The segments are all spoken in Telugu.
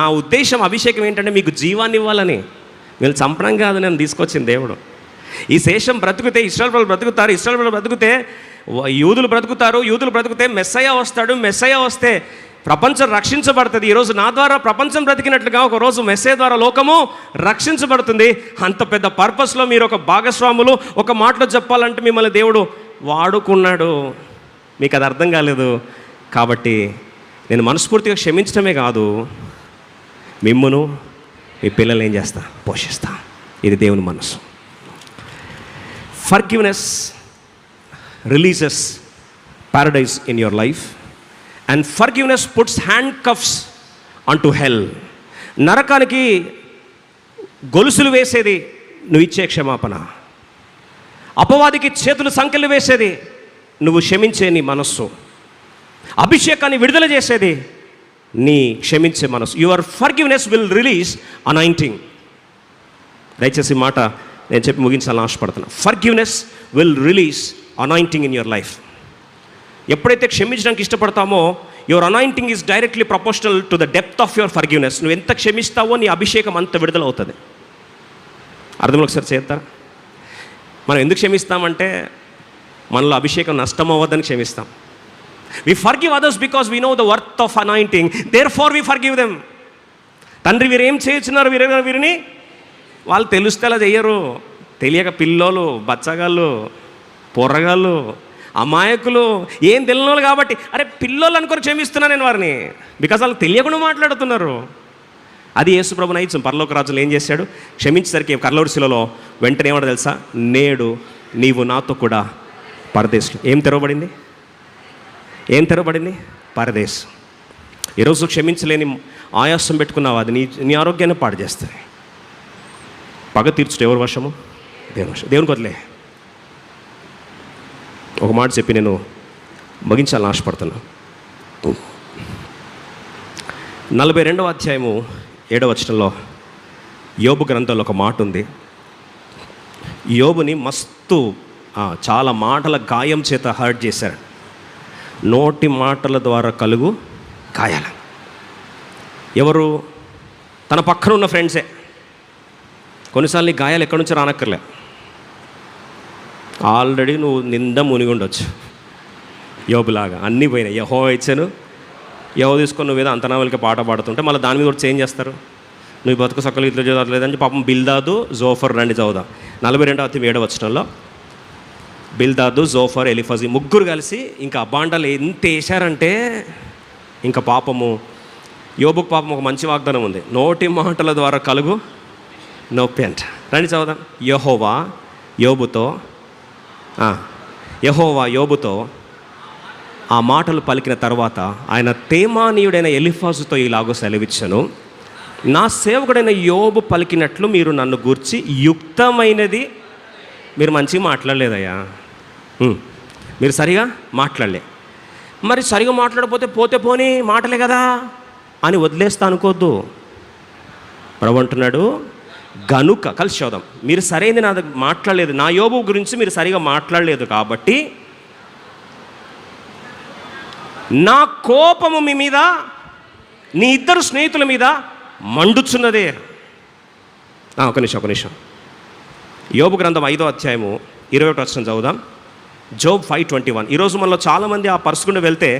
ఆ ఉద్దేశం, అభిషేకం ఏంటంటే మీకు జీవాన్ని ఇవ్వాలని. వీళ్ళు చంపడం కాదు నేను తీసుకొచ్చిన దేవుడు. ఈ శేషం బ్రతుకుతే ఇశ్రాయేలు ప్రజలు బ్రతుకుతారు, ఇశ్రాయేలు ప్రజలు బ్రతుకుతే యూదులు బ్రతుకుతారు, యూదులు బ్రతుకుతే మెస్సయ్య వస్తాడు, మెస్సయ్య వస్తే ప్రపంచం రక్షించబడుతుంది. ఈరోజు నా ద్వారా ప్రపంచం బ్రతికినట్లుగా ఒకరోజు మెస్సయ్య ద్వారా లోకము రక్షించబడుతుంది. అంత పెద్ద పర్పస్లో మీరు ఒక భాగస్వాములు. ఒక మాటలో చెప్పాలంటే మిమ్మల్ని దేవుడు వాడుకున్నాడు. మీకు అది అర్థం కాలేదు కాబట్టి నేను మనస్ఫూర్తిగా క్షమించడమే కాదు, మిమ్మును మీ పిల్లల్ని ఏం చేస్తా, పోషిస్తా. ఇది దేవుని మనసు. Forgiveness releases paradise in your life and forgiveness puts hand cuffs on to hell. నరకానికి గొలుసులు వేసేది నువ్వు ఇచ్చే క్షమాపణ, అపవాదికి చేతులు సంకెళ్ళు వేసేది నువ్వు క్షమించే నీ మనస్సు, అభిషేకాన్ని విడుదల చేసేది నీ క్షమించే మనసు. Your forgiveness will release anointing. దయచేసి మాట నేను చెప్పి ముగించాలని ఆశపడుతున్నా. Forgiveness will release anointing in your life. ఎప్పుడైతే క్షమించడానికి ఇష్టపడతామో your anointing is directly proportional to the depth of your forgiveness. నువ్వు ఎంత క్షమిస్తావో నీ అభిషేకం అంత విడుదల అవుతుంది. అర్థంలో ఒకసారి చేద్దాం. మనం ఎందుకు క్షమిస్తామంటే మనలో అభిషేకం నష్టం అవ్వద్దని క్షమిస్తాం. We forgive others because we know the worth of anointing. Therefore we forgive them. తండ్రి వీరు ఏం చేస్తున్నారు, వీరిని వాళ్ళు తెలుస్తే అలా చెయ్యరు. తెలియక పిల్లోలు, బచ్చగాళ్ళు, పొర్రగాళ్ళు, అమాయకులు, ఏం తెలియని వాళ్ళు కాబట్టి అరే పిల్లోళ్ళు అనుకొని క్షమిస్తున్నాను నేను వారిని, బికాజ్ వాళ్ళు తెలియకుండా మాట్లాడుతున్నారు. అది యేసుప్రభు నైత్యం. పరలోక రాజులు ఏం చేశాడు, క్షమించేసరికి కర్లూరు శిలలో వెంటనే ఏమన్నా తెలుసా, నేడు నీవు నాతో కూడా పరదేశం. ఏం తెరవబడింది, ఏం తెరవబడింది, పరదేశ్. ఈరోజు క్షమించలేని ఆయాసం పెట్టుకున్నావు, అది నీ ఆరోగ్యాన్ని పాడు చేస్తుంది. పగ తీర్చుట ఎవరి వశము, దేవుని వశం. దేవునికి వదిలే. ఒక మాట చెప్పి నేను ముగించాలని ఆశపడుతున్నా. 42వ అధ్యాయము 7వ వచనంలో యోబు గ్రంథంలో ఒక మాట ఉంది. యోబుని మస్తు చాలా మాటల గాయం చేత హర్ట్ చేశారు. నోటి మాటల ద్వారా కలుగు గాయాల. ఎవరు, తన పక్కన ఉన్న ఫ్రెండ్సే. కొన్నిసార్లు ఈ గాయాలు ఎక్కడి నుంచి రానక్కర్లే, ఆల్రెడీ నువ్వు నిండా మునిగి ఉండొచ్చు. యోబులాగా అన్నీ పోయినాయి. యెహోవా ఇచ్చాను, యెహోవా తీసుకొని నువ్వు ఏదో అంతనావలికి పాట పాడుతుంటే మళ్ళీ దాని మీద కూడా చేంజ్ చేస్తారు. నువ్వు బతుకు సక్కలు ఇట్లా చదవట్లేదని పాపం బిల్దాదు, జోఫర్ రండి చదువుదాం. 42వ అధ్యాయం 7వ వచనంలో బిల్దాదు, జోఫర్, ఎలిఫజీ ముగ్గురు కలిసి ఇంకా అబాండాలు ఎంత వేశారంటే ఇంకా పాపము యోబుకు పాపం ఒక మంచి వాగ్దానం ఉంది. నోటి మాటల ద్వారా కలుగు నొప్పి అంట. రండి చదువుదాం. యెహోవా యోబుతో ఆ మాటలు పలికిన తర్వాత ఆయన తేమానీయుడైన ఎలిఫజుతో ఇలాగో సెలవిచ్చను, నా సేవకుడైన యోబు పలికినట్లు మీరు నన్ను గూర్చి యుక్తమైనది మీరు మంచిగా మాట్లాడలేదయ్యా, మీరు సరిగా మాట్లాడలే. మరి సరిగా మాట్లాడకపోతే పోతే పోనీ మాటలే కదా అని వదిలేస్తా అనుకోవద్దు. ప్రభు అంటున్నాడు, గనుక కలిసి చూద్దాం, మీరు సరైనది నా మాట్లాడలేదు, నా యోబు గురించి మీరు సరిగా మాట్లాడలేదు కాబట్టి నా కోపము మీ మీద, నీ ఇద్దరు స్నేహితుల మీద మండుచున్నదే. ఒక నిమిషం. యోబు గ్రంథం 5వ అధ్యాయము 21వ వచనం చదువుదాం. జోబ్ 5:21. ఈరోజు మనలో చాలామంది ఆ పరుసుకుండా వెళ్తే,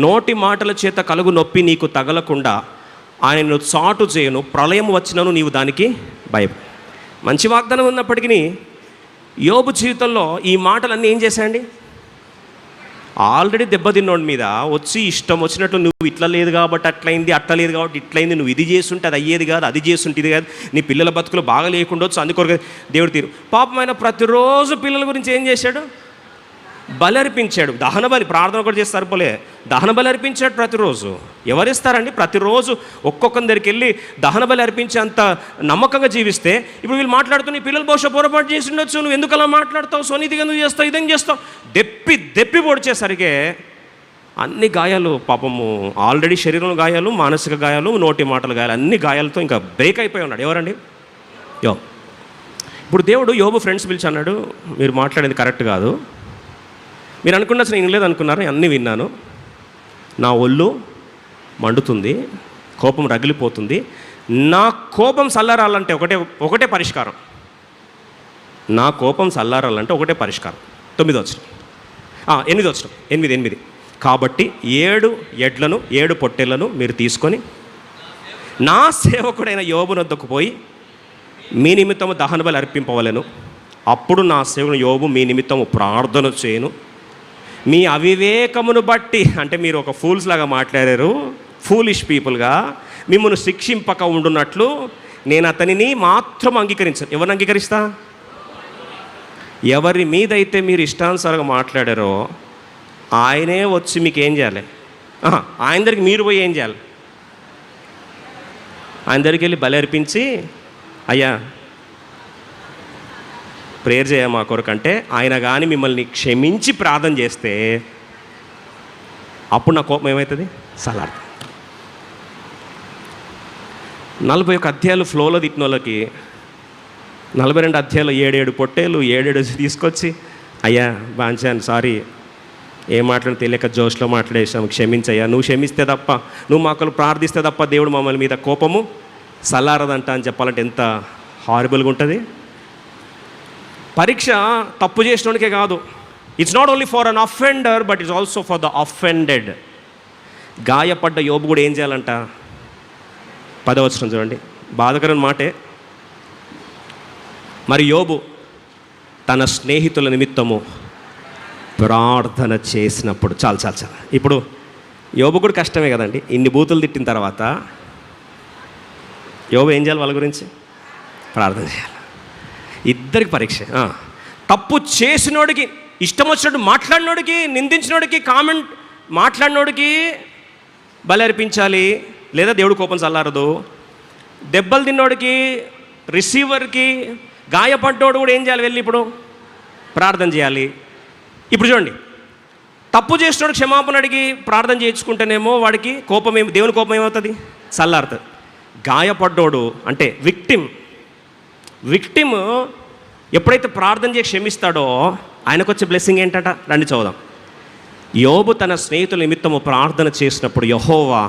నోటి మాటల చేత కలుగు నొప్పి నీకు తగలకుండా ఆయనను చాటు చేయను, ప్రళయం వచ్చినను నీవు దానికి భయం. మంచి వాగ్దానం ఉన్నప్పటికీ యోబు జీవితంలో ఈ మాటలన్నీ ఏం చేశాయండి, ఆల్రెడీ దెబ్బతిన్నోడి మీద వచ్చి ఇష్టం వచ్చినట్టు నువ్వు ఇట్లా లేదు కాబట్టి అట్లయింది, అట్లా లేదు కాబట్టి ఇట్లయింది, నువ్వు ఇది చేస్తుంటే అది అయ్యేది కాదు, అది చేస్తుంటే ఇది కాదు, నీ పిల్లల బతుకులు బాగా లేకుండొచ్చు, అందుకొరకు దేవుడు తీరు. పాపమైన ప్రతిరోజు పిల్లల గురించి ఏం చేశాడు, బలి అర్పించాడు. దహన బలి, ప్రార్థన కూడా చేసి సరిపోలే, దహన బలి అర్పించాడు ప్రతిరోజు. ఎవరిస్తారండి, ప్రతిరోజు ఒక్కొక్కరి దగ్గరికి వెళ్ళి దహన బలి అర్పించే అంత నమ్మకంగా జీవిస్తే, ఇప్పుడు వీళ్ళు మాట్లాడుతూ నీ పిల్లలు బహుశా పొరపాటు చేసి ఉండొచ్చు, నువ్వు ఎందుకు అలా మాట్లాడతావు, సోనీతిగా నువ్వు చేస్తావు, ఇదేం చేస్తావు, దెప్పి పొడిచేసరికి అన్ని గాయాలు, పాపము ఆల్రెడీ శరీరంలో గాయాలు, మానసిక గాయాలు, నోటి మాటల గాయాలు, అన్ని గాయాలతో ఇంకా బ్రేక్ అయిపోయి ఉన్నాడు. ఎవరండి, ఇప్పుడు దేవుడు యోబు ఫ్రెండ్స్ పిలిచి అన్నాడు, మీరు మాట్లాడేది కరెక్ట్ కాదు, మీరు అనుకున్న నేను వినలేదు అనుకున్నారు, అన్నీ విన్నాను, నా ఒళ్ళు మండుతుంది, కోపం రగిలిపోతుంది. నా కోపం చల్లారాలంటే ఒకటే పరిష్కారం. నా కోపం చల్లారాలంటే ఒకటే పరిష్కారం. 9వ వచనం, 8వ వచనం, 8. కాబట్టి 7 ఎడ్లను 7 పొట్టేళ్లను మీరు తీసుకొని నా సేవకుడైన యోబు వద్దకు పోయి మీ నిమిత్తము దహన బలి అర్పింపవలెను. అప్పుడు నా సేవకుడు యోబు మీ నిమిత్తము ప్రార్థన చేయను. మీ అవివేకమును బట్టి, అంటే మీరు ఒక ఫూల్స్ లాగా మాట్లాడారు, ఫూలిష్ పీపుల్గా మిమ్మల్ని శిక్షింపక ఉండున్నట్లు నేను అతనిని మాత్రం అంగీకరించాను. ఎవరిని అంగీకరిస్తా? ఎవరి మీదైతే మీరు ఇష్టానుసారంగా మాట్లాడారో ఆయనే వచ్చి మీకు ఏం చేయాలి? ఆయన దగ్గరికి మీరు పోయి ఏం చేయాలి? ఆయన దగ్గరికి వెళ్ళి బలి అర్పించి, అయ్యా ప్రేయర్ చేయ మా కొరకంటే ఆయన కానీ మిమ్మల్ని క్షమించి ప్రార్థన చేస్తే అప్పుడు నా కోపం ఏమవుతుంది? సలార్. 41 అధ్యాయాలు ఫ్లోలో తిట్టిన వాళ్ళకి 42 అధ్యాయాలు 7 పొట్టేలు 7 తీసుకొచ్చి, అయ్యా బాంచాను, సారీ, ఏం మాట్లాడి తెలియక జోష్లో మాట్లాడేసాము, క్షమించయ్యా, నువ్వు క్షమిస్తే తప్ప, నువ్వు మాకు ప్రార్థిస్తే తప్ప దేవుడు మమ్మల్ని మీద కోపము సల్లారదంట అని చెప్పాలంటే ఎంత హారిబుల్గా ఉంటుంది. పరీక్ష తప్పు చేసినోడికే కాదు. It's not only for an offender but it's also for the offended. గాయపడ్డ యోబు కూడా ఏం చేయాలంట? 10వ వచనం చూడండి, బాధకరమైన మాటే. మరి యోబు తన స్నేహితుల నిమిత్తము ప్రార్థన చేసినప్పుడు, చాలు. ఇప్పుడు యోబు కూడా కష్టమే కదండి, ఇన్ని బూతులు తిట్టిన తర్వాత యోబు ఏం చేయాలి? వాళ్ళ గురించి ప్రార్థన చేయాలి. ఇద్దరికి పరీక్ష. తప్పు చేసినోడికి, ఇష్టం వచ్చినట్టు మాట్లాడినోడికి, నిందించినోడికి, కామెంట్ మాట్లాడినోడికి బలి అర్పించాలి, లేదా దేవుడు కోపం చల్లారదు. దెబ్బలు తిన్నోడికి, రిసీవర్కి, గాయపడ్డోడు కూడా ఏం చేయాలి? వెళ్ళి ఇప్పుడు ప్రార్థన చేయాలి. ఇప్పుడు చూడండి, తప్పు చేసినోడు క్షమాపణ అడిగి ప్రార్థన చేయించుకుంటేనేమో వాడికి కోపం దేవుని కోపం ఏమవుతుంది? చల్లారుతుంది. గాయపడ్డోడు అంటే విక్టిమ్ ఎప్పుడైతే ప్రార్థన చేసి క్షమిస్తాడో ఆయనకు వచ్చే బ్లెస్సింగ్ ఏంటట? రండి చూద్దాం. యోబు తన స్నేహితుల నిమిత్తము ప్రార్థన చేసినప్పుడు యెహోవా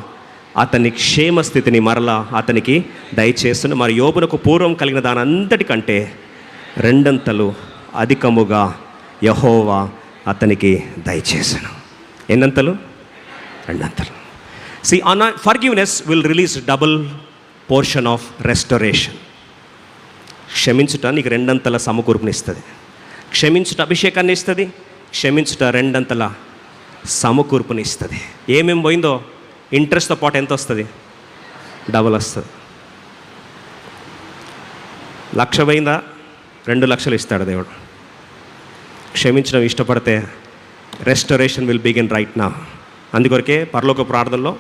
అతని క్షేమ స్థితిని మరలా అతనికి దయచేస్తున్న. మరి యోబునకు పూర్వం కలిగిన దాని అంతటికంటే 2 అంతలు అధికముగా యెహోవా అతనికి దయచేసను. ఎన్నంతలు? 2 అంతలు. See, forgiveness will release double portion of restoration. క్షమించుట నీకు 2 అంతల సమకూర్పునిస్తుంది. క్షమించుట అభిషేకాన్ని ఇస్తుంది, క్షమించుట 2 అంతల సమకూర్పునిస్తుంది. ఏమేమి పోయిందో ఇంట్రెస్ట్తో పాటు ఎంత వస్తుంది? డబుల్ వస్తుంది. 1,00,000 పోయిందా? 2 లక్షలు ఇస్తాడు దేవుడు. క్షమించడం ఇష్టపడితే restoration will begin right now. అందుకొరకే పరలోక ప్రార్థనలో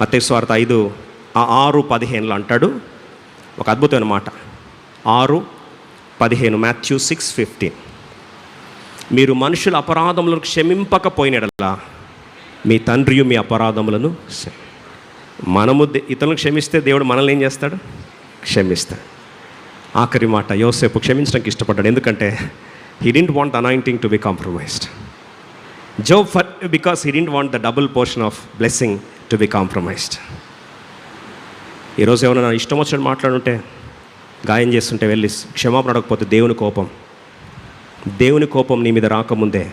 మత్తయి సువార్త 5:6-15 అంటాడు ఒక అద్భుతమైన మాట. 6:15, Matthew 6:15. మీరు మనుషుల అపరాధములను క్షమింపకపోయినడల్లా మీ తండ్రియు మీ అపరాధములను, మనము ఇతరులను క్షమిస్తే దేవుడు మనల్ని ఏం చేస్తాడు? క్షమిస్తాడు. ఆఖరి మాట, యోసేపు క్షమించడానికి ఇష్టపడ్డాడు. ఎందుకంటే he didn't want the anointing to be compromised. Job because he didn't want the double portion of blessing to be compromised. ఈరోజు ఏమైనా ఇష్టం వచ్చినట్టు మాట్లాడుంటే, గాయం చేస్తుంటే వెళ్ళి క్షమాపణ అడగకపోతే దేవుని కోపం నీ మీద రాకముందే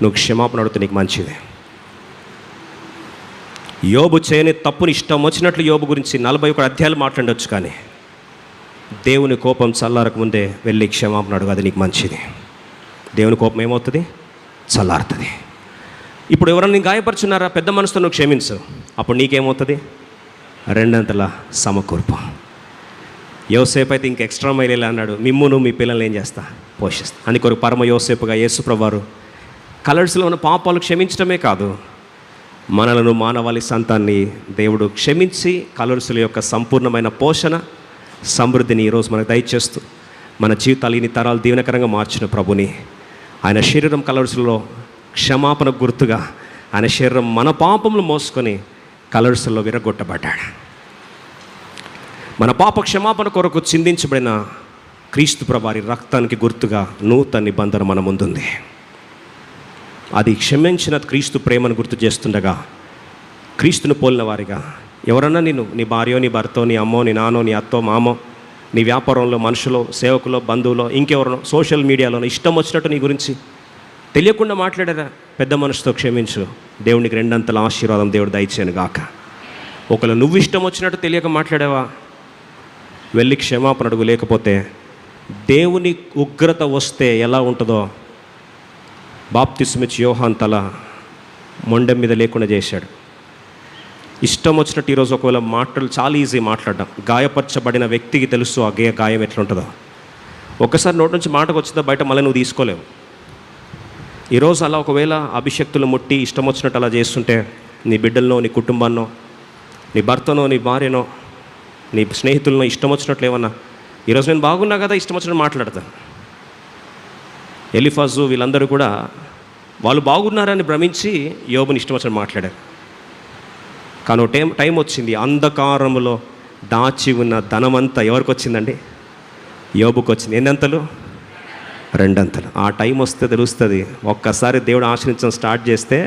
నువ్వు క్షమాపణ అడిగితే నీకు మంచిది. యోబు చేయని తప్పుని ఇష్టం వచ్చినట్లు యోబు గురించి 41 అధ్యాయాలు మాట్లాడవచ్చు, కానీ దేవుని కోపం చల్లారక ముందే వెళ్ళి క్షమాపణ అడుగు, అది నీకు మంచిది. దేవుని కోపం ఏమవుతుంది? చల్లారుతుంది. ఇప్పుడు ఎవరన్నా నీ గాయపరుచున్నారా? పెద్ద మనసుతో నువ్వు క్షమించు, అప్పుడు నీకేమవుతుంది? 2 అంతల సమకూర్పు. యోసేపు అయితే ఇంక ఎక్స్ట్రా మైల్ అన్నాడు, మిమ్మును మీ పిల్లల్ని ఏం చేస్తా? పోషిస్తా. అందుకొరకు పరమ యోసేపుగా యేసుప్రభువారు కలర్స్లో ఉన్న పాపాలు క్షమించడమే కాదు, మనలను మానవాళి సంతాన్ని దేవుడు క్షమించి కలర్సుల యొక్క సంపూర్ణమైన పోషణ సమృద్ధిని ఈరోజు మనకు దయచేస్తూ మన జీవితాలు ఇన్ని తరాలు దీవెనకరంగా మార్చిన ప్రభుని, ఆయన శరీరం కలర్సులో క్షమాపణ గుర్తుగా ఆయన శరీరం మన పాపములు మోసుకొని కలర్సుల్లో విరగొట్టబడ్డాడు. మన పాప క్షమాపణ కొరకు చిందించబడిన క్రీస్తు ప్రభువారి రక్తానికి గుర్తుగా నూతన నిబంధన మన ముందుంది. అది క్షమించిన క్రీస్తు ప్రేమను గుర్తు చేస్తుండగా క్రీస్తును పోలిన వారిగా ఎవరన్నా నీ భార్యో, నీ భర్తో, నీ అమ్మో, నీ నాన్నో, నీ అత్తో, మామో, నీ వ్యాపారంలో మనుషులో, సేవకులో, బంధువులో, ఇంకెవరినో సోషల్ మీడియాలోనో ఇష్టం వచ్చినట్టు నీ గురించి తెలియకుండా మాట్లాడారా? పెద్ద మనసుతో క్షమించు. దేవునికి రెండంతల ఆశీర్వాదం దేవుడు దయచేయను గాక. ఒకవేళ నువ్వు ఇష్టం వచ్చినట్టు తెలియక మాట్లాడావా, వెళ్ళి క్షమాపణ అడుగు. లేకపోతే దేవుని ఉగ్రత వస్తే ఎలా ఉంటుందో బాప్తిస్మిచ్ యోహాన్ తల మొండెం మీద లేకుండా చేశాడు. ఇష్టం వచ్చినట్టు ఈరోజు ఒకవేళ మాటలు చాలా ఈజీ మాట్లాడడం. గాయపరచబడిన వ్యక్తికి తెలుసు ఆ గాయం ఎట్లుంటుందో. ఒక్కసారి నోటి నుంచి మాటకు వచ్చిందో బయట మళ్ళీ నువ్వు తీసుకోలేవు. ఈరోజు అలా ఒకవేళ అభిషక్తులు ముట్టి ఇష్టం వచ్చినట్టు అలా చేస్తుంటే నీ బిడ్డలనో, నీ కుటుంబాన్నో, నీ భర్తనో, నీ భార్యనో, నీ స్నేహితులను ఇష్టం వచ్చినట్లు ఏమన్నా, ఈరోజు నేను బాగున్నా కదా ఇష్టం వచ్చినట్టు మాట్లాడతాను. ఎలిఫాజు వీళ్ళందరూ కూడా వాళ్ళు బాగున్నారని భ్రమించి యోబుని ఇష్టం వచ్చినట్టు మాట్లాడారు. కానీ టైం వచ్చింది, అంధకారములో దాచి ఉన్న ధనమంతా ఎవరికి వచ్చిందండి? యోబుకు వచ్చింది. ఎన్నంతలు? 2 అంతలు. ఆ టైం వస్తే తెలుస్తుంది. ఒక్కసారి దేవుడు ఆశ్రయించడం స్టార్ట్ చేస్తే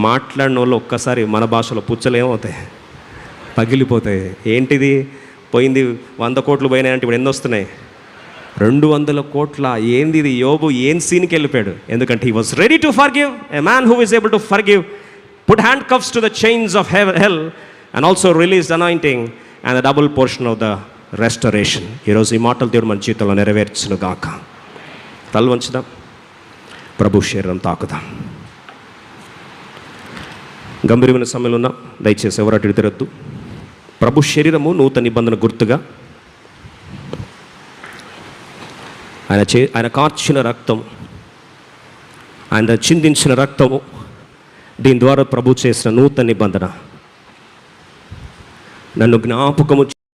మాట్లాడిన వాళ్ళు ఒక్కసారి మన భాషలో పుచ్చలు ఏమవుతాయి? పగిలిపోతాయి. ఏంటిది పోయింది? 100 కోట్లు పోయినాయంటే ఇప్పుడు ఎన్ని వస్తున్నాయి? 200 కోట్ల. ఏంది ఇది? యోబు ఏం సీన్కి వెళ్ళిపోయాడు. ఎందుకంటే he was ready to forgive. A man who is able to forgive put handcuffs to the chains of hell and also released anointing and the double portion of the restoration. ఈరోజు ఈ మాటలు దేవుడు మన జీవితంలో నెరవేర్చును గాక. తల వంచుదాం, ప్రభు శరీరం తాకుదాం. గంభీరమైన సమయంలో ఉన్నాం, దయచేసి ఎవరు అటు తిరగద్దు. ప్రభు శరీరము నూతన నిబంధన గుర్తుగా ఆయన కార్చిన రక్తం, ఆయన చిందించిన రక్తము, దీని ద్వారా ప్రభు చేసిన నూతన నిబంధన నన్ను జ్ఞాపకము